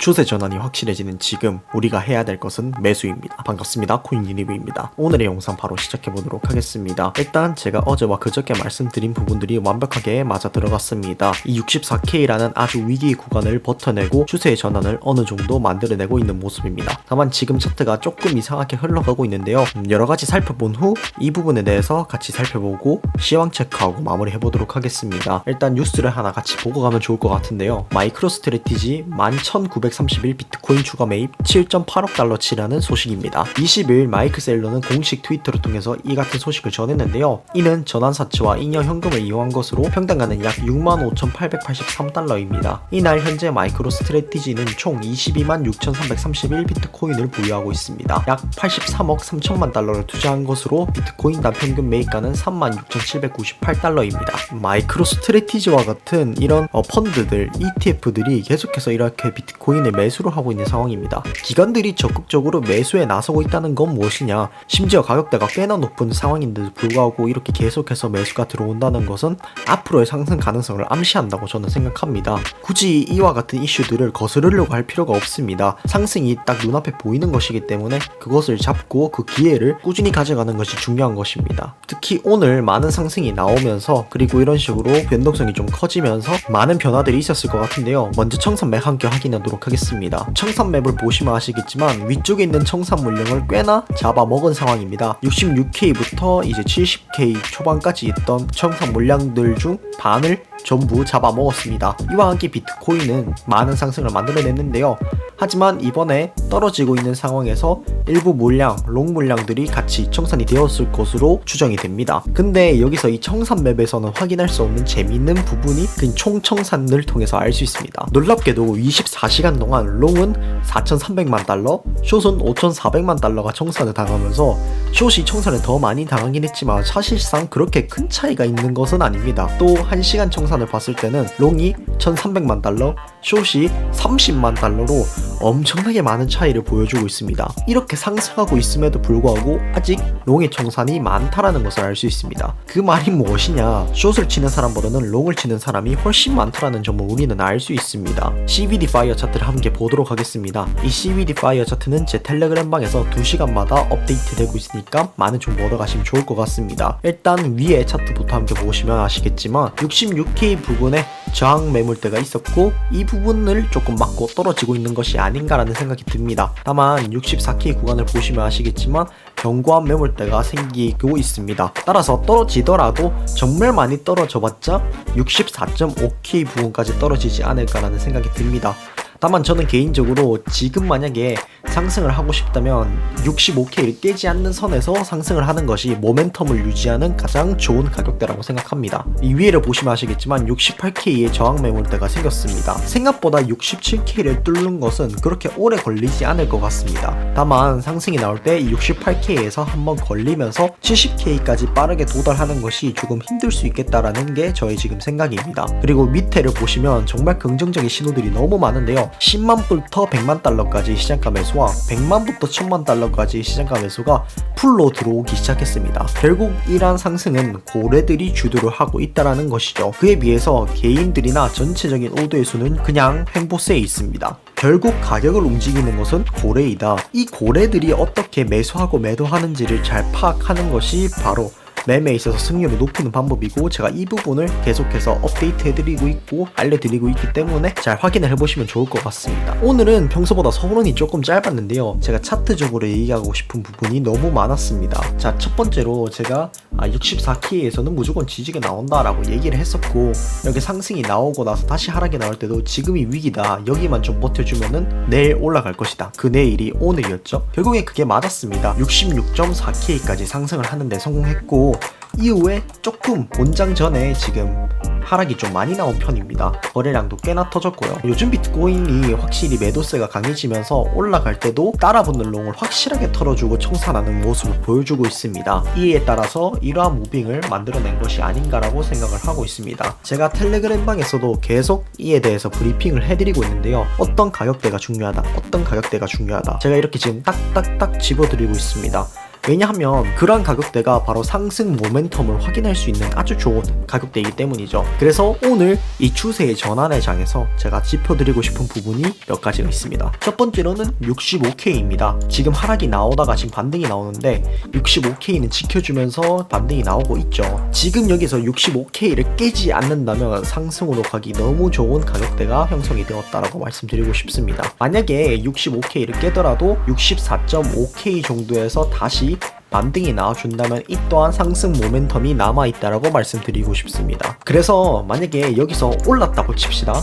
추세 전환이 확실해지는 지금 우리가 해야 될 것은 매수입니다. 반갑습니다. 코인리뷰입니다. 오늘의 영상 바로 시작해보도록 하겠습니다. 일단 제가 어제와 그저께 말씀드린 부분들이 완벽하게 맞아 들어갔습니다. 이 64K라는 아주 위기 구간을 버텨내고 추세의 전환을 어느 정도 만들어내고 있는 모습입니다. 다만 지금 차트가 조금 이상하게 흘러가고 있는데요. 여러가지 살펴본 후 이 부분에 대해서 같이 살펴보고 시황 체크하고 마무리해보도록 하겠습니다. 일단 뉴스를 하나 같이 보고 가면 좋을 것 같은데요. 마이크로 스트래티지 11,931 비트코인 추가 매입 7.8억 달러치라는 소식입니다. 20일 마이크 셀러는 공식 트위터를 통해서 이 같은 소식을 전했는데요. 이는 전환사치와 잉여 현금을 이용한 것으로 평당가는 약 65,883달러입니다. 이날 현재 마이크로 스트래티지는 총 226,331 비트코인을 보유하고 있습니다. 약 83억 3천만 달러를 투자한 것으로 비트코인 단평균 매입가는 36,798달러입니다. 마이크로 스트래티지와 같은 이런 펀드들, ETF들이 계속해서 이렇게 비트코인을 매수를 하고 있는 상황입니다. 기관들이 적극적으로 매수에 나서고 있다는 건 무엇이냐? 심지어 가격대가 꽤나 높은 상황인데도 불구하고 이렇게 계속해서 매수가 들어온다는 것은 앞으로의 상승 가능성을 암시한다고 저는 생각합니다. 굳이 이와 같은 이슈들을 거스르려고 할 필요가 없습니다. 상승이 딱 눈앞에 보이는 것이기 때문에 그것을 잡고 그 기회를 꾸준히 가져가는 것이 중요한 것입니다. 특히 오늘 많은 상승이 나오면서 그리고 이런 식으로 변동성이 좀 커지면서 많은 변화들이 있었을 것 같은데요. 먼저 청산맵 함께 확인하도록 하겠습니다. 청산맵을 보시면 아시겠지만 위쪽에 있는 청산 물량을 꽤나 잡아먹은 상황입니다. 66K부터 이제 70K 초반까지 있던 청산 물량들 중 반을 전부 잡아먹었습니다. 이와 함께 비트코인은 많은 상승을 만들어냈는데요. 하지만 이번에 떨어지고 있는 상황에서 일부 물량, 롱 물량들이 같이 청산이 되었을 것으로 추정이 됩니다. 근데 여기서 이 청산 맵에서는 확인할 수 없는 재미있는 부분이 그 총청산을 통해서 알 수 있습니다. 놀랍게도 24시간 동안 롱은 4,300만 달러, 숏은 5,400만 달러가 청산을 당하면서 숏이 청산을 더 많이 당하긴 했지만 사실상 그렇게 큰 차이가 있는 것은 아닙니다. 또 1시간 청산을 봤을 때는 롱이 1,300만 달러, 숏이 30만 달러로 엄청나게 많은 차이를 보여주고 있습니다. 이렇게 상승하고 있음에도 불구하고 아직 롱의 청산이 많다라는 것을 알 수 있습니다. 그 말이 무엇이냐? 숏을 치는 사람보다는 롱을 치는 사람이 훨씬 많다라는 점을 우리는 알 수 있습니다. CVD 파이어 차트를 함께 보도록 하겠습니다. 이 CVD 파이어 차트는 제 텔레그램 방에서 2시간마다 업데이트 되고 있으니까 많은 정보 얻어가시면 좋을 것 같습니다. 일단 위에 차트부터 함께 보시면 아시겠지만 66K 부분에 저항 매물대가 있었고 이 부분을 조금 막고 떨어지고 있는 것이 아닌가라는 생각이 듭니다. 다만 64K 구간을 보시면 아시겠지만 견고한 매물대가 생기고 있습니다. 따라서 떨어지더라도 정말 많이 떨어져봤자 64.5K 부분까지 떨어지지 않을까라는 생각이 듭니다. 다만 저는 개인적으로 지금 만약에 상승을 하고 싶다면 65K를 깨지 않는 선에서 상승을 하는 것이 모멘텀을 유지하는 가장 좋은 가격대라고 생각합니다. 이 위에를 보시면 아시겠지만 68K의 저항 매물대가 생겼습니다. 생각보다 67K를 뚫는 것은 그렇게 오래 걸리지 않을 것 같습니다. 다만 상승이 나올 때 68K에서 한번 걸리면서 70K까지 빠르게 도달하는 것이 조금 힘들 수 있겠다라는 게 저의 지금 생각입니다. 그리고 밑에를 보시면 정말 긍정적인 신호들이 너무 많은데요. 10만부터 100만 달러까지 시장가 매수와 100만부터 1000만 달러까지 시장가 매수가 풀로 들어오기 시작했습니다. 결국 이러한 상승은 고래들이 주도를 하고 있다라는 것이죠. 그에 비해서 개인들이나 전체적인 오더의 수는 그냥 횡보세에 있습니다. 결국 가격을 움직이는 것은 고래이다. 이 고래들이 어떻게 매수하고 매도하는지를 잘 파악하는 것이 바로 매매에 있어서 승률을 높이는 방법이고 제가 이 부분을 계속해서 업데이트 해드리고 있고 알려드리고 있기 때문에 잘 확인을 해보시면 좋을 것 같습니다. 오늘은 평소보다 서론이 조금 짧았는데요. 제가 차트적으로 얘기하고 싶은 부분이 너무 많았습니다. 자, 첫 번째로 제가 64K에서는 무조건 지지가 나온다라고 얘기를 했었고 여기 상승이 나오고 나서 다시 하락이 나올 때도 지금이 위기다. 여기만 좀 버텨주면은 내일 올라갈 것이다. 그 내일이 오늘이었죠. 결국에 그게 맞았습니다. 66.4K까지 상승을 하는데 성공했고 이후에 조금 본장 전에 지금 하락이 좀 많이 나온 편입니다. 거래량도 꽤나 터졌고요. 요즘 비트코인이 확실히 매도세가 강해지면서 올라갈 때도 따라붙는 롱을 확실하게 털어주고 청산하는 모습을 보여주고 있습니다. 이에 따라서 이러한 무빙을 만들어낸 것이 아닌가라고 생각을 하고 있습니다. 제가 텔레그램 방에서도 계속 이에 대해서 브리핑을 해드리고 있는데요. 어떤 가격대가 중요하다, 어떤 가격대가 중요하다. 제가 이렇게 지금 딱딱딱 집어드리고 있습니다. 왜냐하면 그러한 가격대가 바로 상승 모멘텀을 확인할 수 있는 아주 좋은 가격대이기 때문이죠. 그래서 오늘 이 추세의 전환의 장에서 제가 짚어드리고 싶은 부분이 몇 가지가 있습니다. 첫 번째로는 65K입니다. 지금 하락이 나오다가 지금 반등이 나오는데 65K는 지켜주면서 반등이 나오고 있죠. 지금 여기서 65K를 깨지 않는다면 상승으로 가기 너무 좋은 가격대가 형성이 되었다라고 말씀드리고 싶습니다. 만약에 65K를 깨더라도 64.5K 정도에서 다시 반등이 나와준다면 이 또한 상승 모멘텀이 남아있다라고 말씀드리고 싶습니다. 그래서 만약에 여기서 올랐다고 칩시다.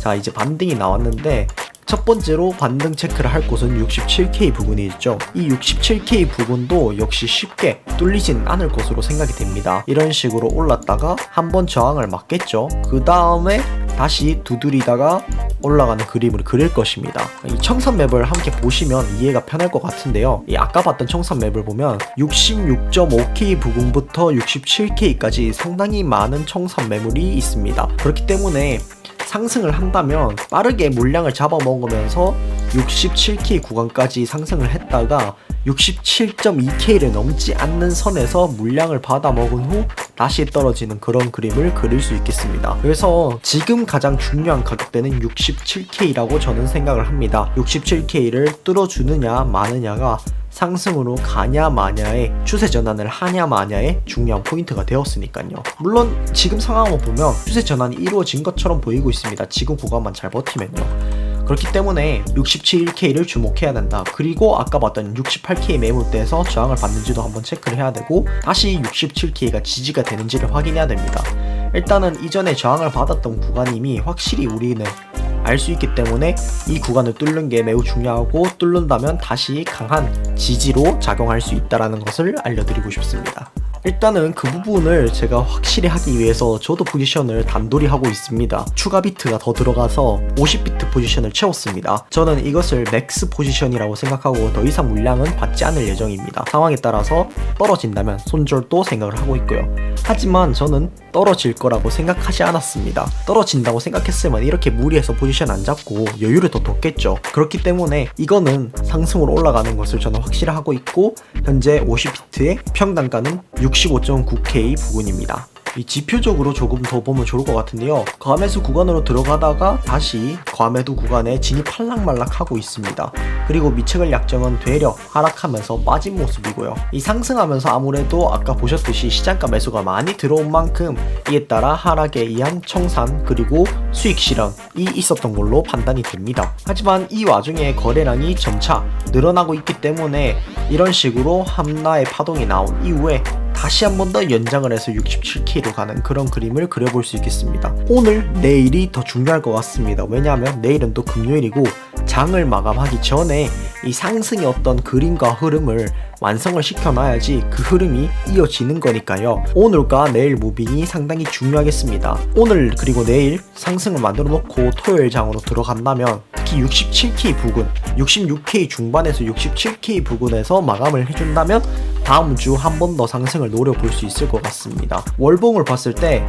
자, 이제 반등이 나왔는데 첫 번째로 반등 체크를 할 곳은 67K 부분이 있죠. 이 67K 부분도 역시 쉽게 뚫리진 않을 것으로 생각이 됩니다. 이런 식으로 올랐다가 한번 저항을 맞겠죠. 그 다음에 다시 두드리다가 올라가는 그림을 그릴 것입니다. 이 청산 맵을 함께 보시면 이해가 편할 것 같은데요. 이 아까 봤던 청산 맵을 보면 66.5K 부근부터 67K까지 상당히 많은 청산 매물이 있습니다. 그렇기 때문에 상승을 한다면 빠르게 물량을 잡아먹으면서 67K 구간까지 상승을 했다가 67.2K를 넘지 않는 선에서 물량을 받아먹은 후 다시 떨어지는 그런 그림을 그릴 수 있겠습니다. 그래서 지금 가장 중요한 가격대는 67K라고 저는 생각을 합니다. 67K를 뚫어주느냐 마느냐가 상승으로 가냐 마냐의 추세 전환을 하냐 마냐의 중요한 포인트가 되었으니까요. 물론 지금 상황을 보면 추세 전환이 이루어진 것처럼 보이고 있습니다. 지금 구간만 잘 버티면요. 그렇기 때문에 67K를 주목해야 된다. 그리고 아까 봤던 68K 매물대에서 저항을 받는지도 한번 체크를 해야 되고 다시 67K가 지지가 되는지를 확인해야 됩니다. 일단은 이전에 저항을 받았던 구간임이 확실히 우리는 알 수 있기 때문에 이 구간을 뚫는 게 매우 중요하고 뚫는다면 다시 강한 지지로 작용할 수 있다는 것을 알려드리고 싶습니다. 일단은 그 부분을 제가 확실히 하기 위해서 저도 포지션을 단돌이 하고 있습니다. 추가 비트가 더 들어가서 50비트 포지션을 채웠습니다. 저는 이것을 맥스 포지션이라고 생각하고 더 이상 물량은 받지 않을 예정입니다. 상황에 따라서 떨어진다면 손절도 생각을 하고 있고요. 하지만 저는 떨어질 거라고 생각하지 않았습니다. 떨어진다고 생각했으면 이렇게 무리해서 포지션 안 잡고 여유를 더 뒀겠죠. 그렇기 때문에 이거는 상승으로 올라가는 것을 저는 확실하고 있고 현재 50비트의 평단가는 65.9K 부근입니다. 이 지표적으로 조금 더 보면 좋을 것 같은데요. 과매수 구간으로 들어가다가 다시 과매도 구간에 진입할락말락 하고 있습니다. 그리고 미채굴 약정은 되려 하락하면서 빠진 모습이고요. 이 상승하면서 아무래도 아까 보셨듯이 시장가 매수가 많이 들어온 만큼 이에 따라 하락에 의한 청산 그리고 수익 실현이 있었던 걸로 판단이 됩니다. 하지만 이 와중에 거래량이 점차 늘어나고 있기 때문에 이런 식으로 한나의 파동이 나온 이후에 다시 한 번 더 연장을 해서 67K로 가는 그런 그림을 그려볼 수 있겠습니다. 오늘 내일이 더 중요할 것 같습니다. 왜냐하면 내일은 또 금요일이고 장을 마감하기 전에 이 상승의 어떤 그림과 흐름을 완성을 시켜놔야지 그 흐름이 이어지는 거니까요. 오늘과 내일 무빙이 상당히 중요하겠습니다. 오늘 그리고 내일 상승을 만들어 놓고 토요일 장으로 들어간다면 특히 67K 부근, 66K 중반에서 67K 부근에서 마감을 해준다면 다음 주 한 번 더 상승을 노려볼 수 있을 것 같습니다. 월봉을 봤을 때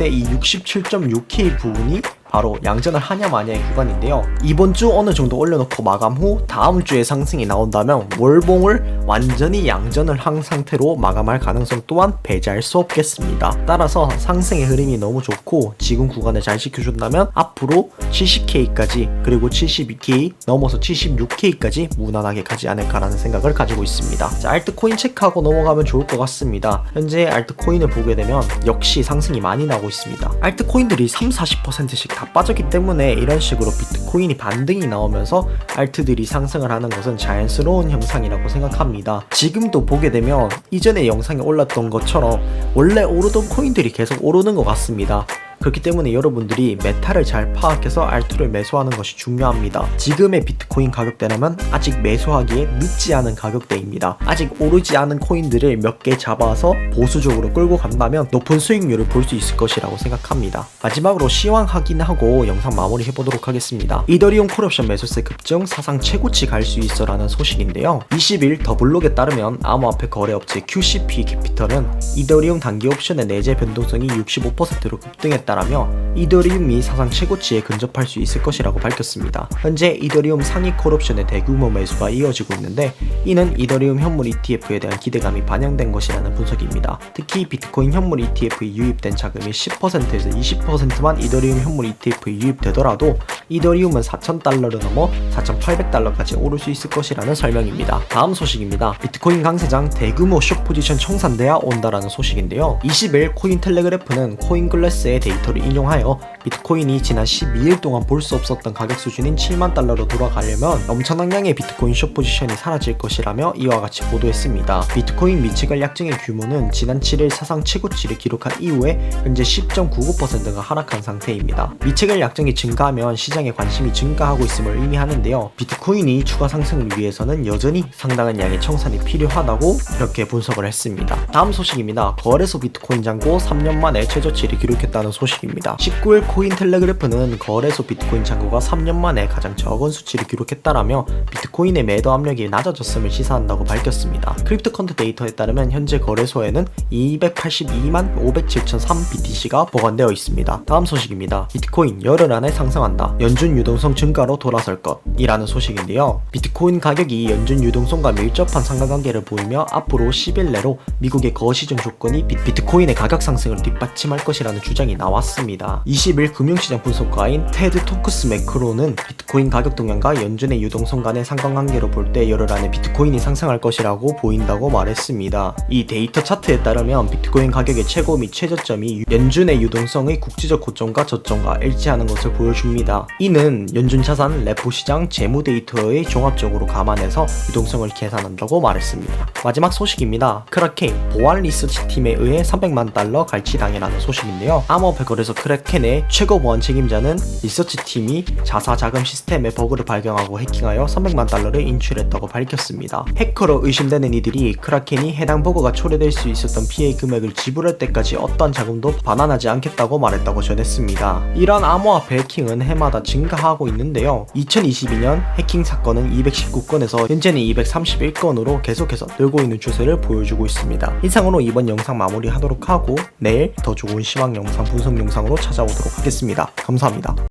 이 67.6K 부분이 바로 양전을 하냐 마냐의 구간인데요. 이번 주 어느 정도 올려놓고 마감 후 다음 주에 상승이 나온다면 월봉을 완전히 양전을 한 상태로 마감할 가능성 또한 배제할 수 없겠습니다. 따라서 상승의 흐름이 너무 좋고 지금 구간을 잘 지켜준다면 앞으로 70K까지 그리고 72K 넘어서 76K까지 무난하게 가지 않을까라는 생각을 가지고 있습니다. 자, 알트코인 체크하고 넘어가면 좋을 것 같습니다. 현재 알트코인을 보게 되면 역시 상승이 많이 나오고 있습니다. 알트코인들이 30-40%씩 다 빠졌기 때문에 이런 식으로 비트코인이 반등이 나오면서 알트들이 상승을 하는 것은 자연스러운 현상이라고 생각합니다. 지금도 보게 되면 이전에 영상에 올랐던 것처럼 원래 오르던 코인들이 계속 오르는 것 같습니다. 그렇기 때문에 여러분들이 메타를 잘 파악해서 알트를 매수하는 것이 중요합니다. 지금의 비트코인 가격대라면 아직 매수하기에 늦지 않은 가격대입니다. 아직 오르지 않은 코인들을 몇 개 잡아서 보수적으로 끌고 간다면 높은 수익률을 볼 수 있을 것이라고 생각합니다. 마지막으로 시황 확인하고 영상 마무리 해보도록 하겠습니다. 이더리움 콜옵션 매수세 급증 사상 최고치 갈 수 있어 라는 소식인데요. 20일 더블록에 따르면 암호화폐 거래업체 QCP 캐피털은 이더리움 단기 옵션의 내재 변동성이 65%로 급등했다 따르며 이더리움이 사상 최고치에 근접할 수 있을 것이라고 밝혔습니다. 현재 이더리움 상위 콜옵션의 대규모 매수가 이어지고 있는데 이는 이더리움 현물 ETF에 대한 기대감이 반영된 것이라는 분석입니다. 특히 비트코인 현물 ETF에 유입된 자금이 10%에서 20%만 이더리움 현물 ETF에 유입되더라도 이더리움은 4,000달러를 넘어 4,800달러까지 오를 수 있을 것이라는 설명입니다. 다음 소식입니다. 비트코인 강세장 대규모 숏 포지션 청산돼야 온다라는 소식인데요. 20일 코인텔레그래프는 코인글래스의 데이터를 인용하여 비트코인이 지난 12일 동안 볼 수 없었던 가격 수준인 7만 달러로 돌아가려면 엄청난 양의 비트코인 숏 포지션이 사라질 것이라며 이와 같이 보도했습니다. 비트코인 미치갈 약정의 규모는 지난 7일 사상 최고치를 기록한 이후에 현재 10.99%가 하락한 상태입니다. 미치갈 약정이 증가하면 시장에 관심이 증가하고 있음을 의미하는데요. 비트코인이 추가 상승을 위해서는 여전히 상당한 양의 청산이 필요하다고 이렇게 분석을 했습니다. 다음 소식입니다. 거래소 비트코인 잔고 3년 만에 최저치를 기록했다는 소식입니다. 19일 코인텔레그래프는 거래소 비트코인 잔고가 3년 만에 가장 적은 수치를 기록했다라며 비트코인의 매도 압력이 낮아졌음을 시사한다고 밝혔습니다. 크립토컨트 데이터에 따르면 현재 거래소에는 282만 507.3 BTC가 보관되어 있습니다. 다음 소식입니다. 비트코인 열흘 안에 상승한다. 연준 유동성 증가로 돌아설 것이라는 소식인데요. 비트코인 가격이 연준 유동성과 밀접한 상관관계를 보이며 앞으로 10일 내로 미국의 거시중 조건이 비트코인의 가격 상승을 뒷받침할 것이라는 주장이 나왔습니다. 20일 금융시장 분석가인 테드 토크스 매크로는 비트코인 가격 동향과 연준의 유동성 간의 상관관계로 볼 때 열흘 안에 비트코인이 상승할 것이라고 보인다고 말했습니다. 이 데이터 차트에 따르면 비트코인 가격의 최고 및 최저점이 연준의 유동성의 국지적 고점과 저점과 일치하는 것을 보여줍니다. 이는 연준 자산, 레포 시장, 재무 데이터의 종합적으로 감안해서 유동성을 계산한다고 말했습니다. 마지막 소식입니다. 크라켄 보안 리서치 팀에 의해 300만 달러 갈취당해라는 소식인데요. 암호화폐 거래소 크라켄의 최고 보안 책임자는 리서치 팀이 자사 자금 시스템의 버그를 발견하고 해킹하여 300만 달러를 인출했다고 밝혔습니다. 해커로 의심되는 이들이 크라켄이 해당 버그가 초래될 수 있었던 피해 금액을 지불할 때까지 어떠한 자금도 반환하지 않겠다고 말했다고 전했습니다. 이러한 암호화폐 해킹은 해마다 증가하고 있는데요. 2022년 해킹 사건은 219건에서 현재는 231건으로 계속해서 늘고 있는 추세를 보여주고 있습니다. 이상으로 이번 영상 마무리하도록 하고 내일 더 좋은 시황 영상 분석 영상으로 찾아오도록 하겠습니다. 감사합니다.